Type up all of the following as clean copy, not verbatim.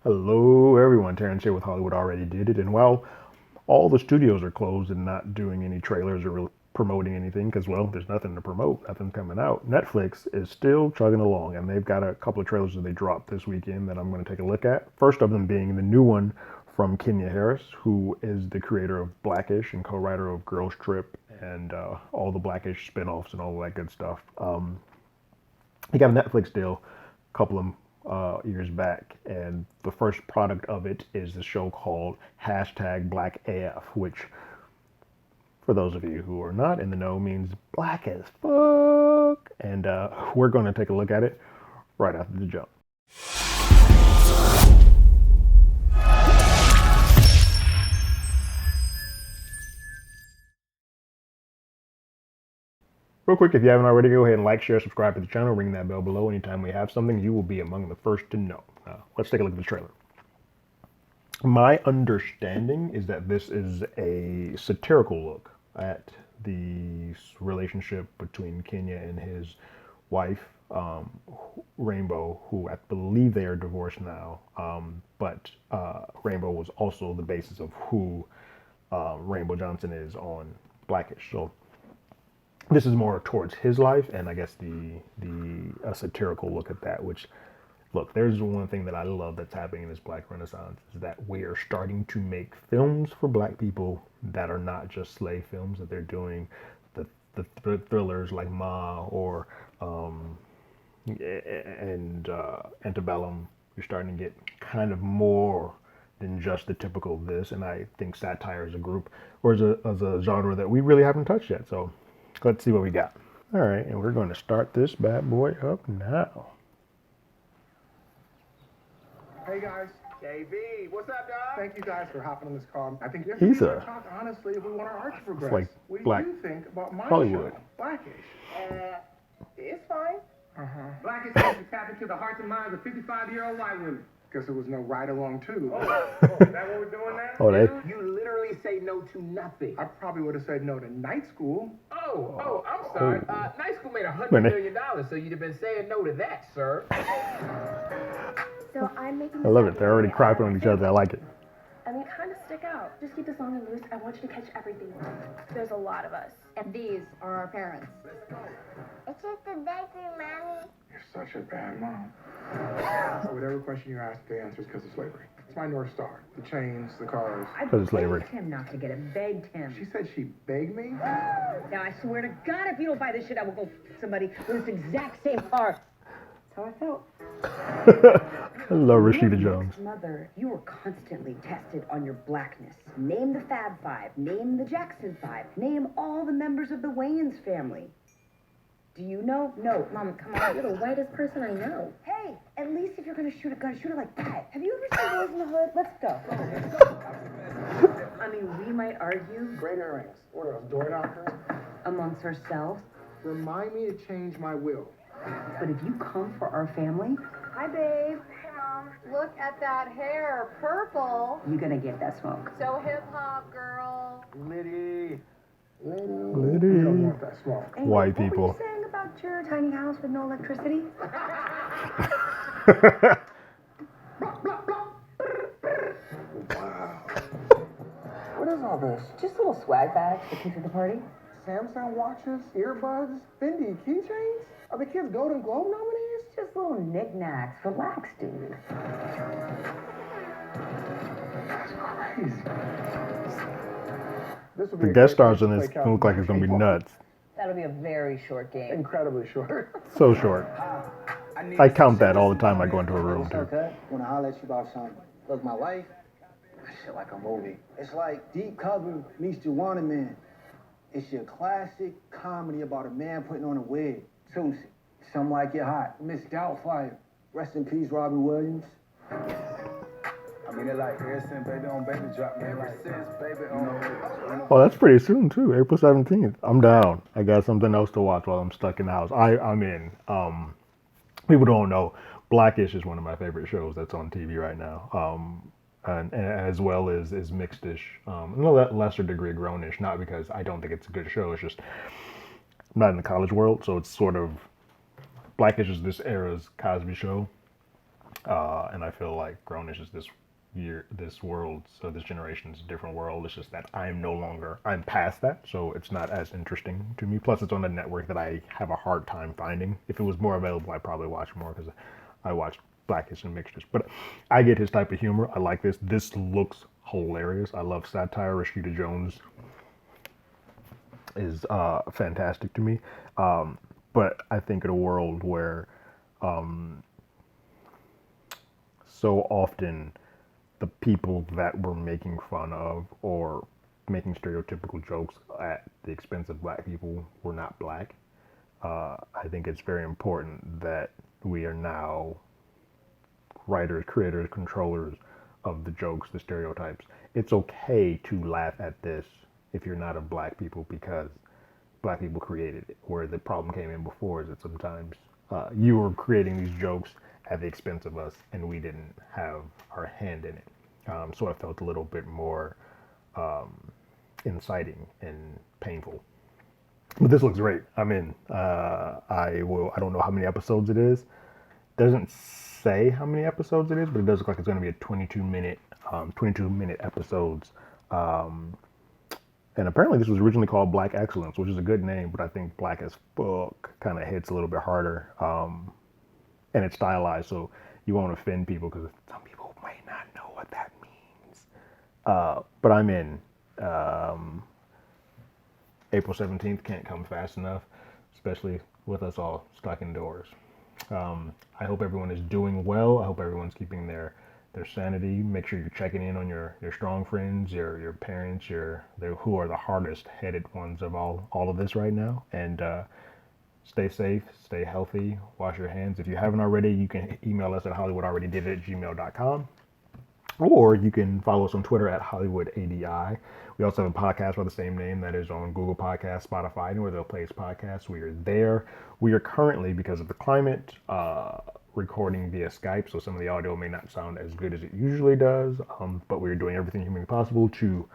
Hello, everyone. Terrence here with Hollywood Already Did It. And while all the studios are closed and not doing any trailers or really promoting anything, because, well, there's nothing to promote, nothing coming out, Netflix is still chugging along. And they've got a couple of trailers that they dropped this weekend that I'm going to take a look at. First of them being the new one from Kenya Barris, who is the creator of Blackish and co-writer of Girls Trip and all the Blackish spinoffs and all that good stuff. He got a Netflix deal a couple of years back, and the first product of it is the show called #BlackAF, which, for those of you who are not in the know, means black as fuck. And we're going to take a look at it right after the jump. Real quick, if you haven't already, go ahead and like, share, subscribe to the channel, ring that bell below. Anytime we have something, you will be among the first to know. Now, let's take a look at the trailer. My understanding is that this is a satirical look at the relationship between Kenya and his wife, Rainbow, who I believe they are divorced now. But Rainbow was also the basis of who Rainbow Johnson is on Blackish. So this is more towards his life, and I guess a satirical look at that. Which, look, there's one thing that I love that's happening in this Black Renaissance is that we are starting to make films for Black people that are not just slave films. That they're doing the thrillers like Ma or Antebellum. You're starting to get kind of more than just the typical this, and I think satire is a group or as a genre that we really haven't touched yet. So let's see what we got. All right, and we're going to start this bad boy up now. Hey guys. JB, what's up, dog? Thank you guys for hopping on this call. I think He's yesterday we talked honestly if we want our art to progress. like what do Black you think about my Hollywood. show, Blackish? It's fine. Blackish seems to tap into the hearts and minds of 55-year-old white women. Guess there was no ride along too. Is that what we're doing now? Oh, they. You literally say no to nothing. I probably would have said no to night school. I'm sorry. Night school made $100 million, so you'd have been saying no to that, sir. So I'm making I love it. They're already crapping on each other. I like it. And we kind of stick out. Just keep this on the loose. I want you to catch everything. There's a lot of us. And these are our parents. It's just a bakery, Mommy. You're such a bad mom. So whatever question you ask, the answer is because of slavery. It's my North Star. The chains, the cars. I Because of slavery. begged him not to get it. Begged him. She said she begged me? Now, I swear to God, if you don't buy this shit, I will go somebody with this exact same car. That's how I felt. I love Rashida Jones. Mother, you were constantly tested on your blackness. Name the Fab Five. Name the Jackson Five. Name all the members of the Wayans family. Do you know? No, Mom, come on. You're the whitest person I know. Hey, at least if you're gonna shoot a gun, shoot it like that. Have you ever seen Boys in the Hood? Let's go. I mean, we might argue Great earrings. What else? Door knockers? amongst ourselves, Remind me to change my will. but if you come for our family, Hi, babe. Hey, Mom. Look at that hair, purple. you're gonna get that smoke. So hip hop, girl. Liddy. You Liddy. don't want that smoke. Anyway, White what were people. you saying about your tiny house with no electricity? Wow. What is all this? Just little swag bags for kids at the party. Samsung watches, earbuds, Fendi keychains? Are the kids Golden Globe nominees? Just little knickknacks. Relax, dude. That's crazy. This will be The a guest great stars in place this to play look like it's going to be California nuts. That'll be a very short game. Incredibly short. So short. I count that all the time I go into a room, too. Okay. When I holler at you about something. Look, my life, that shit like a movie. It's like Deep Cover meets Juwanna Man. It's your classic comedy about a man putting on a wig. Susie, Some Like It Hot. Miss Doubtfire. Rest in peace, Robin Williams. I mean, it like ever since baby on baby drop, man. Ever since baby on. Oh, that's pretty soon, too. April 17th. I'm down. I got something else to watch while I'm stuck in the house. I'm in. People don't know, Blackish is one of my favorite shows that's on TV right now. And as well as Mixedish, in a lesser degree Grownish, not because I don't think it's a good show, it's just I'm not in the college world, so it's sort of Blackish is this era's Cosby Show, And I feel like Grownish is this world, so this generation's a different world. It's just that I'm past that, so it's not as interesting to me. Plus, it's on a network that I have a hard time finding. If it was more available, I'd probably watch more because I watch Blackish and Mixtures. But I get his type of humor. I like this. This looks hilarious. I love satire. Rashida Jones is fantastic to me. But I think in a world where so often the people that were making fun of or making stereotypical jokes at the expense of black people were not black. I think it's very important that we are now writers, creators, controllers of the jokes, the stereotypes. It's okay to laugh at this if you're not a black people because black people created it. Where the problem came in before is that sometimes you were creating these jokes at the expense of us and we didn't have our hand in it. So I felt a little bit more inciting and painful. But this looks great. I'm in. I don't know how many episodes it is. Doesn't say how many episodes it is, but it does look like it's going to be a 22 minute episodes. And apparently this was originally called Black Excellence, which is a good name, but I think Black as fuck kind of hits a little bit harder. And it's stylized, so you won't offend people because some people might not know what that means. But I'm in. April 17th can't come fast enough, especially with us all stuck indoors. I hope everyone is doing well. I hope everyone's keeping their sanity. Make sure you're checking in on your strong friends, your parents, who are the hardest headed ones of all of this right now. And stay safe, stay healthy, wash your hands. If you haven't already, you can email us at hollywoodalreadydidit@gmail.com. Or you can follow us on Twitter at HollywoodADI. We also have a podcast by the same name that is on Google Podcasts, Spotify, anywhere they'll place podcasts. We are there. We are currently, because of the climate, recording via Skype, so some of the audio may not sound as good as it usually does, but we're doing everything humanly possible to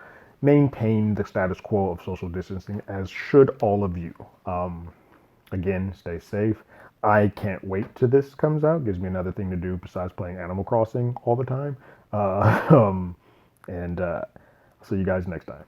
maintain the status quo of social distancing, as should all of you. Again, stay safe. I can't wait till this comes out. Gives me another thing to do besides playing Animal Crossing all the time. And see you guys next time.